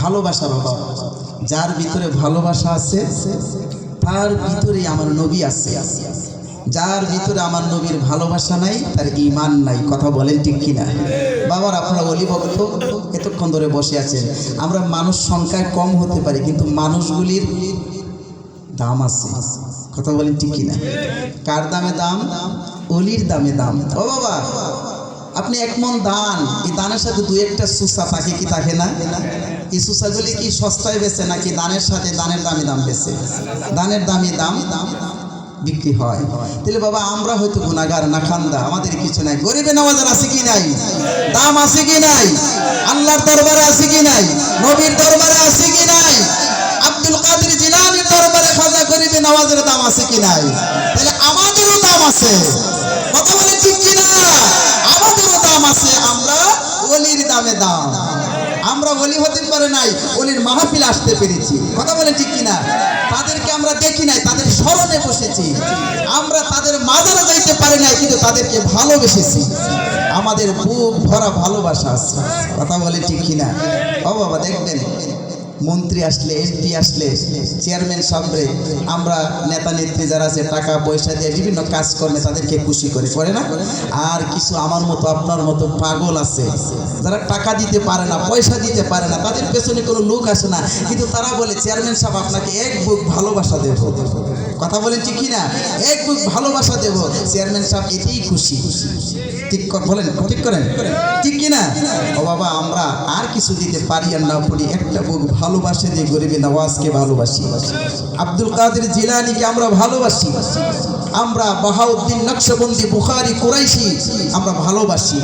ভালোবাসা বাবা, যার ভিতরে ভালোবাসা আছে তার ভিতরে আমার নবী আছে। যার ভিতরে আমার নবীর ভালোবাসা নাই তার ঈমান নাই। কথা বলেন ঠিক কিনা বাবার? আপনারা ওলি ভক্ত এতক্ষণ ধরে বসে আছেন। আমরা মানুষ সংখ্যায় কম হতে পারি, কিন্তু মানুষগুলির দাম আছে। কথা বলেন ঠিক কিনা? কার দামে দাম? ওলির দামে দাম। ও বাবা, আপনি এক মন দান, এই দানের সাথে দুই একটা সুসা থাকে কি থাকে না? এই সুসাগুলি কি সস্তায় বেচে নাকি দানের সাথে দানের দামি দাম বেচে? দানের দামি দাম বিক্রি হয়। তাহলে বাবা আমরা হয়তো গুনাহগার না খান্দা, আমাদের কিছু নাই। গরিবে নওয়াজের আছে কি নাই? দাম আছে কি নাই? আল্লাহর দরবারে আছে কি নাই? নবীর দরবারে আছে কি নাই? আব্দুল কাদের জিলানীর দরবারে খাজা গরিবে নওয়াজের দাম আছে কি নাই? তাহলে আমাদেরও দাম আছে। কথা বলে ঠিক কিনা? আমাদেরও দাম আছে। আমরা ওলির দামে দাম। আমরা ওলি হতে পারে নাই, ওলির মাহফিল আসতে পেরেছি। কথা বলে ঠিক কিনা? তাদেরকে আমরা দেখি নাই, তাদের স্মরণে বসেছি। আমরা তাদের মাজারে যাইতে পারি নাই, কিন্তু তাদেরকে ভালোবেসেছি। আমাদের বুক ভরা ভালোবাসা আছে। কথা বলে ঠিক কিনা? ও বাবা, দেখবেন মন্ত্রী আসলে, এমপি আসলে, চেয়ারম্যান সামনে আমরা নেতা নেত্রী যারা আছে টাকা পয়সা দিয়ে বিভিন্ন কাজ করলে তাদেরকে খুশি করে না? আর কিছু আমার মতো আপনার মতো পাগল আছে যারা টাকা দিতে পারে না, পয়সা দিতে পারে না, তাদের পেছনে কোনো লোক আসে না, কিন্তু তারা বলে চেয়ারম্যান সাহেব আপনাকে এক বুক ভালোবাসা দেব। কথা বলেন ঠিক কিনা? এক বুক ভালোবাসা দেব। চেয়ারম্যান সাহেব এতেই খুশি। ঠিক বলেন, ঠিক করেন ঠিক কিনা? ও বাবা, আমরা আর কিছু দিতে পারি আর না পারি, একটা বুক ভালোবাসে দিয়ে গরিবে নওয়াজকে ভালোবাসি, আব্দুল কাদের জিলানীকে আমরা ভালোবাসি, আমরা বাহাউদ্দিন নকশবন্দি বুখারী কুরাইশি আমরা ভালোবাসি,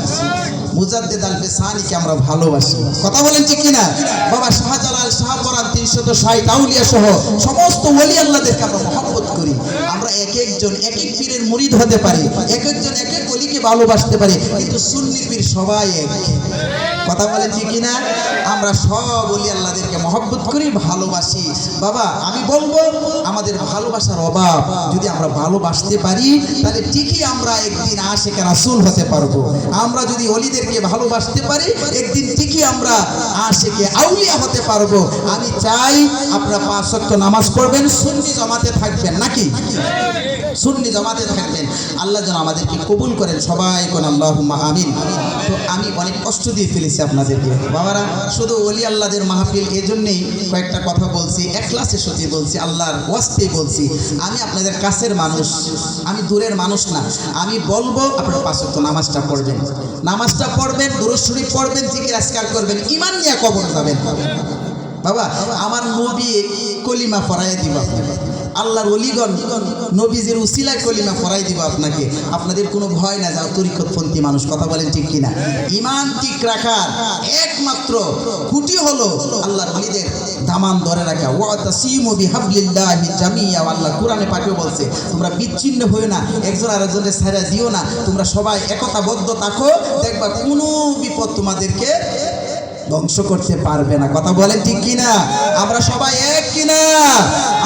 মুজাদ্দিদ আল বেসানিকে আমরা ভালোবাসি। কথা বলেন ঠিক কিনা বাবা? শাহজালাল, শাহপরান, 360 আউলিয়া সহ সমস্ত ওলি আল্লাহদেরকে আমরা মহব্বত করি। আমরা এক একজন এক এক পীরের মুরিদ হতে পারি, এক একজন এক এক ওলিকে ভালোবাসতে পারি, কিন্তু সুন্নি পীর সবাই এক। কথা বলেন ঠিক কিনা? আমরা সব ওলি আল্লাহদেরকে মহব্বত করি, ভালোবাসি। বাবা আমি বলবো, আমাদের ভালোবাসার অভাব। যদি আমরা ভালোবাসতে পারি তাহলে ঠিকই আমরা একদিন আশিকে রাসূল হতে পারবো। আমরা যদি ওলিদেরকে ভালোবাসতে পারি একদিন ঠিকই আমরা আশিকে আউলিয়া হতে পারবো। আমি চাই আপনারা 5 ওয়াক্ত নামাজ পড়বেন, সুন্নি জামাতে থাকবেন নাকি? সুন্নি জামাতে থাকবেন। আল্লাহ যেন আমাদেরকে কবুল করেন। সবাই কোন আল্লাহুম্মা আমিন। তো আমি অনেক কষ্ট দিয়ে ফেলেছি আপনাদেরকে বাবারা। শুধু ওলি আল্লাহদের মাহফিল, এজন্যই কয়েকটা কথা বলছি, একলাসের সাথে বলছি, আল্লাহর ওয়াস্তে বলছি। আমি আপনাদের কাছের মানুষ, আমি দূরের মানুষ না। আমি বলবো আপনারা 5 ওয়াক্ত নামাজটা পড়বেন, নামাজটা পড়বেন, দুরূদ শরীফ পড়বেন, জিকির আজকার করবেন, ঈমান নিয়ে কবর যাবেন। বাবা আমার নবী কলিমা পড়ায় দিব আপনাকে, আল্লাহর ওলিগণ নবীজির উসিলায় কলিমা পড়াই দিব আপনাকে। আপনাদের কোনো ভয় না যাও তরিকতপন্থী মানুষ। কথা বলেন ঠিক কিনা? ঈমান ঠিক রাখার একমাত্র খুঁটি হলো আল্লাহর ওলিদের দামান ধরে রাখা। ওয়াতাসিমু বিহাবলিল্লাহি জামিয়া। আল্লাহ কোরআনে পাকে বলছে তোমরা বিচ্ছিন্ন হইও না, একজন আরেকজনের ছাড়া দিও না, তোমরা সবাই একতাবদ্ধ থাকো, দেখবা কোনো বিপদ তোমাদেরকে ধ্বংস করতে পারবে না। কথা বলেন ঠিক কিনা? আমরা সবাই এক কিনা?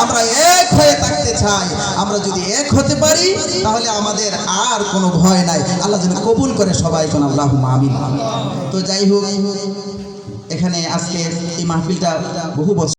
আমরা এক হয়ে থাকতে চাই। আমরা যদি এক হতে পারি তাহলে আমাদের আর কোনো ভয় নাই। আল্লাহ যেন কবুল করে সবাই কোন আল্লাহুম্মা আমিন। তো যাই হোক, এখানে আজকে এই মাহফিলটা বহু বছর